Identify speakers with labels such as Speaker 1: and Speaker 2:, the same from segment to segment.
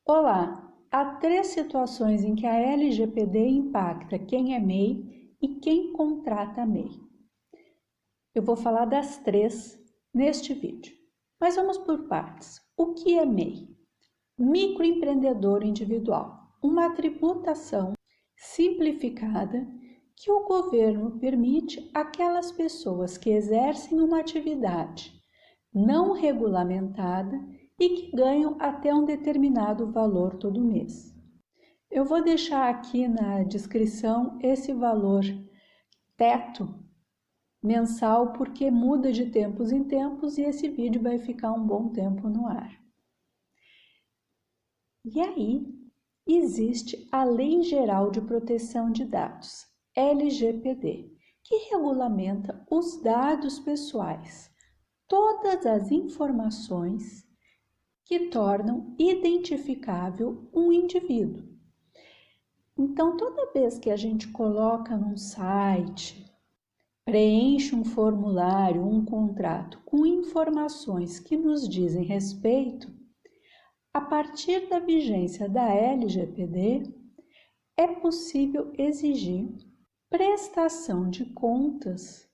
Speaker 1: Olá! Há três situações em que a LGPD impacta quem é MEI e quem contrata MEI. Eu vou falar das três neste vídeo, mas vamos por partes. O que é MEI? Microempreendedor individual, uma tributação simplificada que o governo permite àquelas pessoas que exercem uma atividade não regulamentada e que ganham até um determinado valor todo mês. Eu vou deixar aqui na descrição esse valor teto mensal, porque muda de tempos em tempos e esse vídeo vai ficar um bom tempo no ar. E aí, existe a Lei Geral de Proteção de Dados, LGPD, que regulamenta os dados pessoais, todas as informações que tornam identificável um indivíduo. Então, toda vez que a gente coloca num site, preenche um formulário, um contrato com informações que nos dizem respeito, a partir da vigência da LGPD, é possível exigir prestação de contas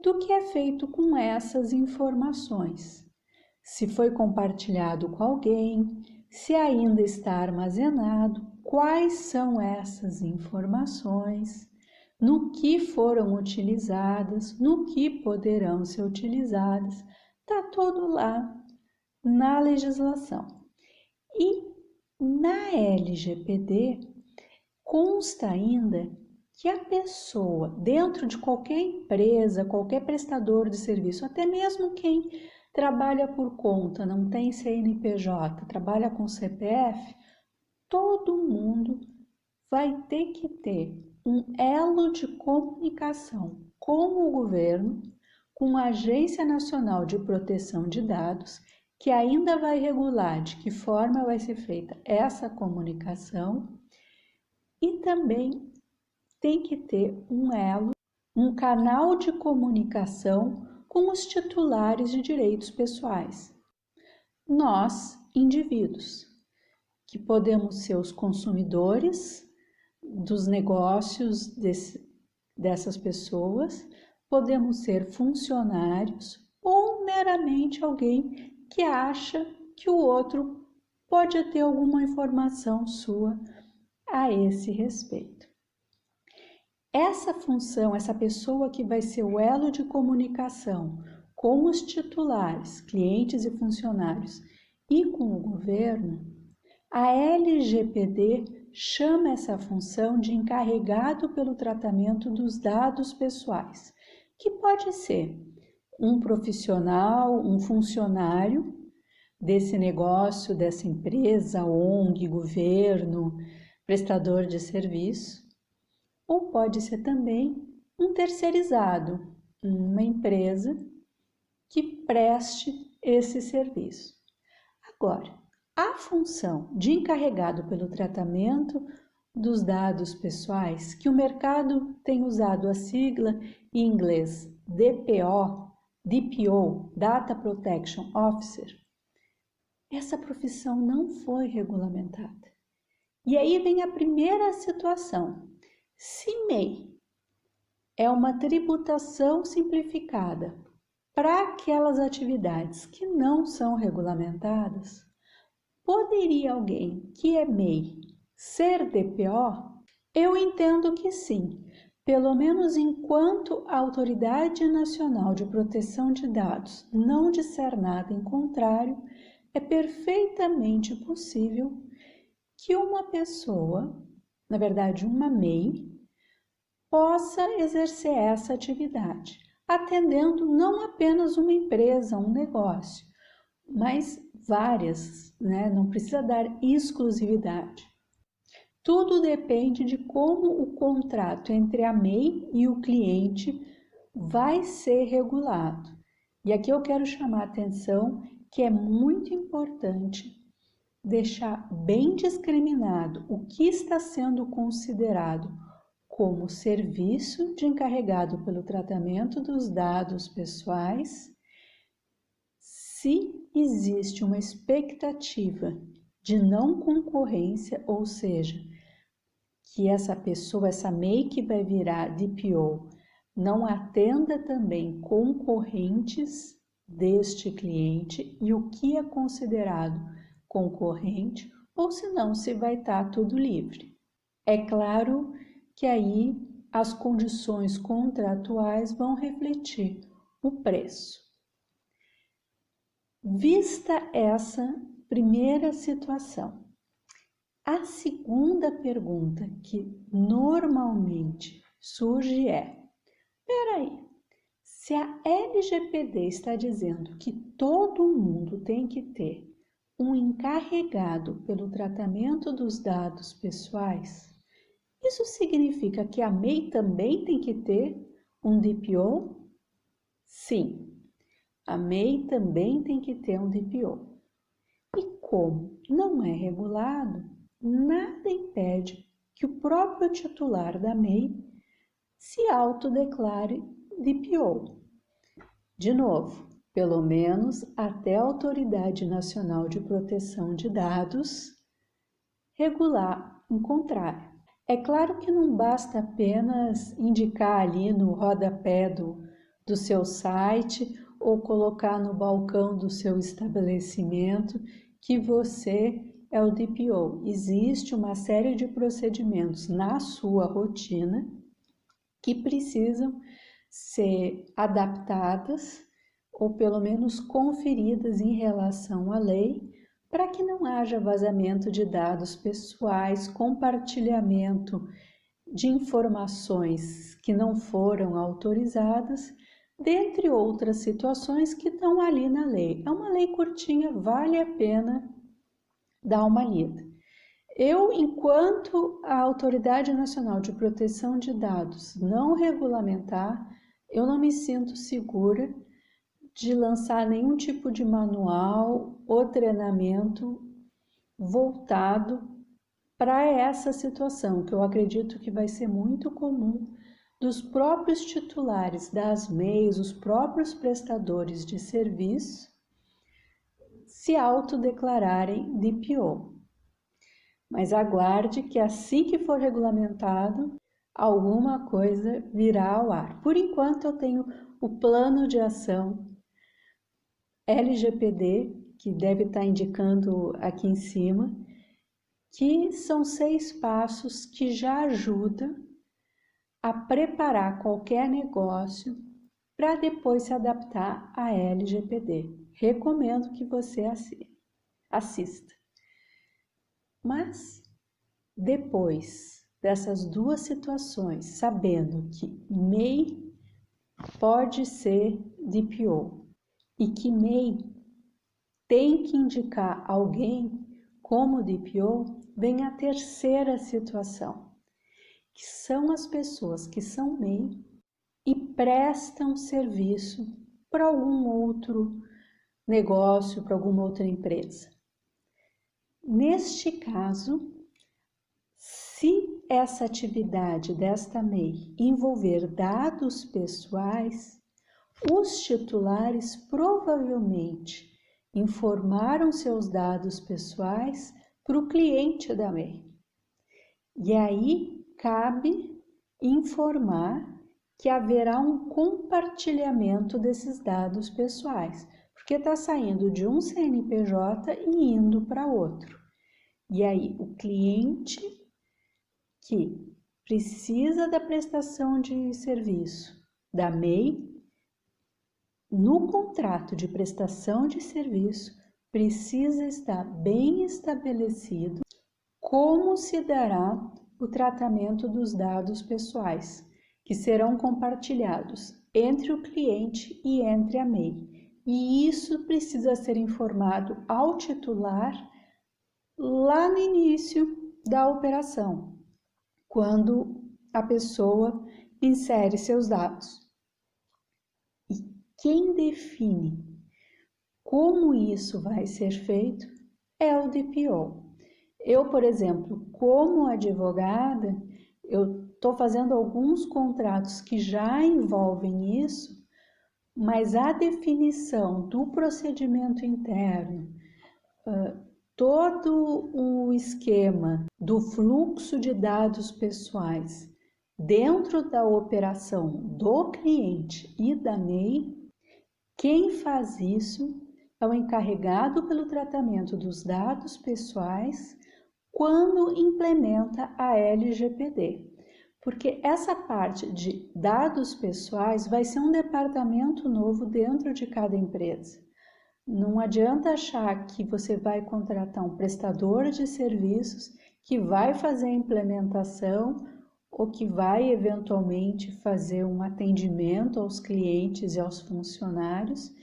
Speaker 1: do que é feito com essas informações. Se foi compartilhado com alguém, se ainda está armazenado, quais são essas informações, no que foram utilizadas, no que poderão ser utilizadas, está tudo lá na legislação. E na LGPD consta ainda que a pessoa, dentro de qualquer empresa, qualquer prestador de serviço, até mesmo quem trabalha por conta, não tem CNPJ, trabalha com CPF, todo mundo vai ter que ter um elo de comunicação com o governo, com a Agência Nacional de Proteção de Dados, que ainda vai regular de que forma vai ser feita essa comunicação, e também tem que ter um elo, um canal de comunicação com os titulares de direitos pessoais. Nós, indivíduos, que podemos ser os consumidores dos negócios dessas pessoas, podemos ser funcionários ou meramente alguém que acha que o outro pode ter alguma informação sua a esse respeito. Essa função, essa pessoa que vai ser o elo de comunicação com os titulares, clientes e funcionários e com o governo, a LGPD chama essa função de encarregado pelo tratamento dos dados pessoais, que pode ser um profissional, um funcionário desse negócio, dessa empresa, ONG, governo, prestador de serviço, ou pode ser também um terceirizado, uma empresa que preste esse serviço. Agora, a função de encarregado pelo tratamento dos dados pessoais, que o mercado tem usado a sigla em inglês DPO, Data Protection Officer, essa profissão não foi regulamentada. E aí vem a primeira situação. Se MEI é uma tributação simplificada para aquelas atividades que não são regulamentadas, poderia alguém que é MEI ser DPO? Eu entendo que sim, pelo menos enquanto a Autoridade Nacional de Proteção de Dados não disser nada em contrário, é perfeitamente possível que uma pessoa, na verdade uma MEI, possa exercer essa atividade, atendendo não apenas uma empresa, um negócio, mas várias, né? Não precisa dar exclusividade. Tudo depende de como o contrato entre a MEI e o cliente vai ser regulado. E aqui eu quero chamar a atenção que é muito importante deixar bem discriminado o que está sendo considerado como serviço de encarregado pelo tratamento dos dados pessoais, se existe uma expectativa de não concorrência, ou seja, que essa pessoa, essa MEI que vai virar DPO, não atenda também concorrentes deste cliente e o que é considerado concorrente, ou senão se vai estar tudo livre. É claro que aí as condições contratuais vão refletir o preço. Vista essa primeira situação, a segunda pergunta que normalmente surge é: peraí, se a LGPD está dizendo que todo mundo tem que ter um encarregado pelo tratamento dos dados pessoais, isso significa que a MEI também tem que ter um DPO? Sim, a MEI também tem que ter um DPO. E como não é regulado, nada impede que o próprio titular da MEI se autodeclare DPO. De novo, pelo menos até a Autoridade Nacional de Proteção de Dados regular em contrário. É claro que não basta apenas indicar ali no rodapé do seu site ou colocar no balcão do seu estabelecimento que você é o DPO. Existe uma série de procedimentos na sua rotina que precisam ser adaptadas ou pelo menos conferidas em relação à lei, para que não haja vazamento de dados pessoais, compartilhamento de informações que não foram autorizadas, dentre outras situações que estão ali na lei. É uma lei curtinha, vale a pena dar uma lida. Eu, enquanto a Autoridade Nacional de Proteção de Dados não regulamentar, eu não me sinto segura de lançar nenhum tipo de manual ou treinamento voltado para essa situação, que eu acredito que vai ser muito comum dos próprios titulares das MEIs, os próprios prestadores de serviço, se autodeclararem DPO. Mas aguarde que assim que for regulamentado, alguma coisa virá ao ar. Por enquanto eu tenho o plano de ação LGPD, que deve estar indicando aqui em cima, que são 6 passos que já ajudam a preparar qualquer negócio para depois se adaptar à LGPD. Recomendo que você assista. Mas, depois dessas duas situações, sabendo que MEI pode ser DPO e que MEI tem que indicar alguém como DPO, vem a terceira situação, que são as pessoas que são MEI e prestam serviço para algum outro negócio, para alguma outra empresa. Neste caso, se essa atividade desta MEI envolver dados pessoais, os titulares provavelmente informaram seus dados pessoais para o cliente da MEI. E aí cabe informar que haverá um compartilhamento desses dados pessoais, porque está saindo de um CNPJ e indo para outro. E aí o cliente que precisa da prestação de serviço da MEI, no contrato de prestação de serviço, precisa estar bem estabelecido como se dará o tratamento dos dados pessoais, que serão compartilhados entre o cliente e entre a MEI. E isso precisa ser informado ao titular lá no início da operação, quando a pessoa insere seus dados. E quem define como isso vai ser feito é o DPO. Eu, por exemplo, como advogada, eu estou fazendo alguns contratos que já envolvem isso, mas a definição do procedimento interno, todo o esquema do fluxo de dados pessoais dentro da operação do cliente e da MEI, quem faz isso é o encarregado pelo tratamento dos dados pessoais quando implementa a LGPD. Porque essa parte de dados pessoais vai ser um departamento novo dentro de cada empresa. Não adianta achar que você vai contratar um prestador de serviços que vai fazer a implementação ou que vai eventualmente fazer um atendimento aos clientes e aos funcionários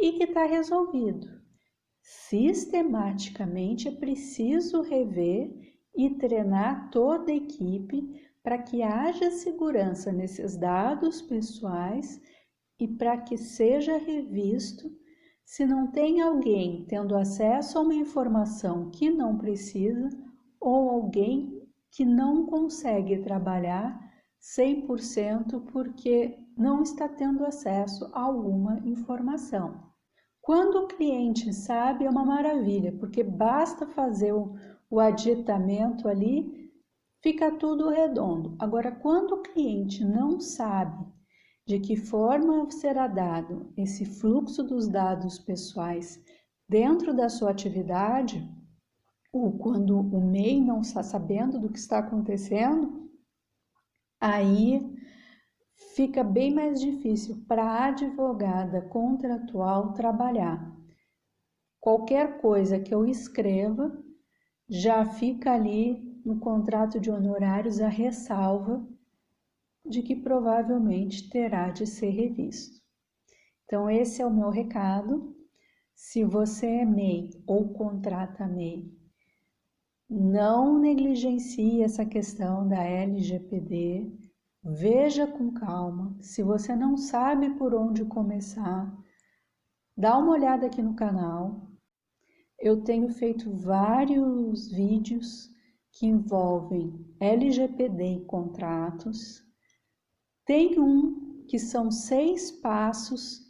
Speaker 1: e que está resolvido. Sistematicamente é preciso rever e treinar toda a equipe para que haja segurança nesses dados pessoais e para que seja revisto se não tem alguém tendo acesso a uma informação que não precisa ou alguém que não consegue trabalhar 100% porque não está tendo acesso a alguma informação. Quando o cliente sabe, é uma maravilha, porque basta fazer o aditamento ali, fica tudo redondo. Agora, quando o cliente não sabe de que forma será dado esse fluxo dos dados pessoais dentro da sua atividade, ou quando o MEI não está sabendo do que está acontecendo, aí fica bem mais difícil para a advogada contratual trabalhar. Qualquer coisa que eu escreva já fica ali no contrato de honorários a ressalva de que provavelmente terá de ser revisto. Então, esse é o meu recado. Se você é MEI ou contrata MEI, não negligencie essa questão da LGPD, veja com calma. Se você não sabe por onde começar, dá uma olhada aqui no canal. Eu tenho feito vários vídeos que envolvem LGPD e contratos. Tem um que são 6 passos,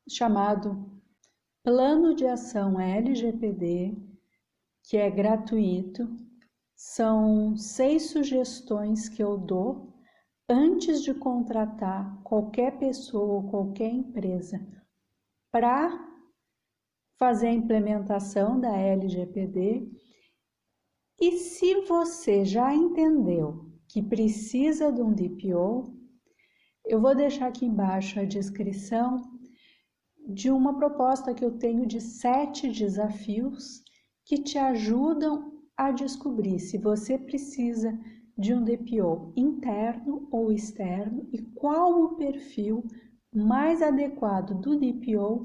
Speaker 1: chamado Plano de Ação LGPD, que é gratuito. São 6 sugestões que eu dou antes de contratar qualquer pessoa ou qualquer empresa para fazer a implementação da LGPD. E se você já entendeu que precisa de um DPO, eu vou deixar aqui embaixo a descrição de uma proposta que eu tenho de 7 desafios que te ajudam a descobrir se você precisa de um DPO interno ou externo e qual o perfil mais adequado do DPO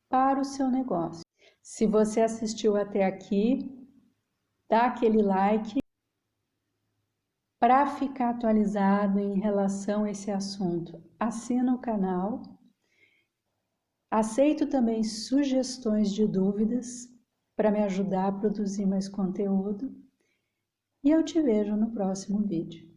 Speaker 1: para o seu negócio. Se você assistiu até aqui, dá aquele like para ficar atualizado em relação a esse assunto. Assina o canal. Aceito também sugestões de dúvidas para me ajudar a produzir mais conteúdo. E eu te vejo no próximo vídeo.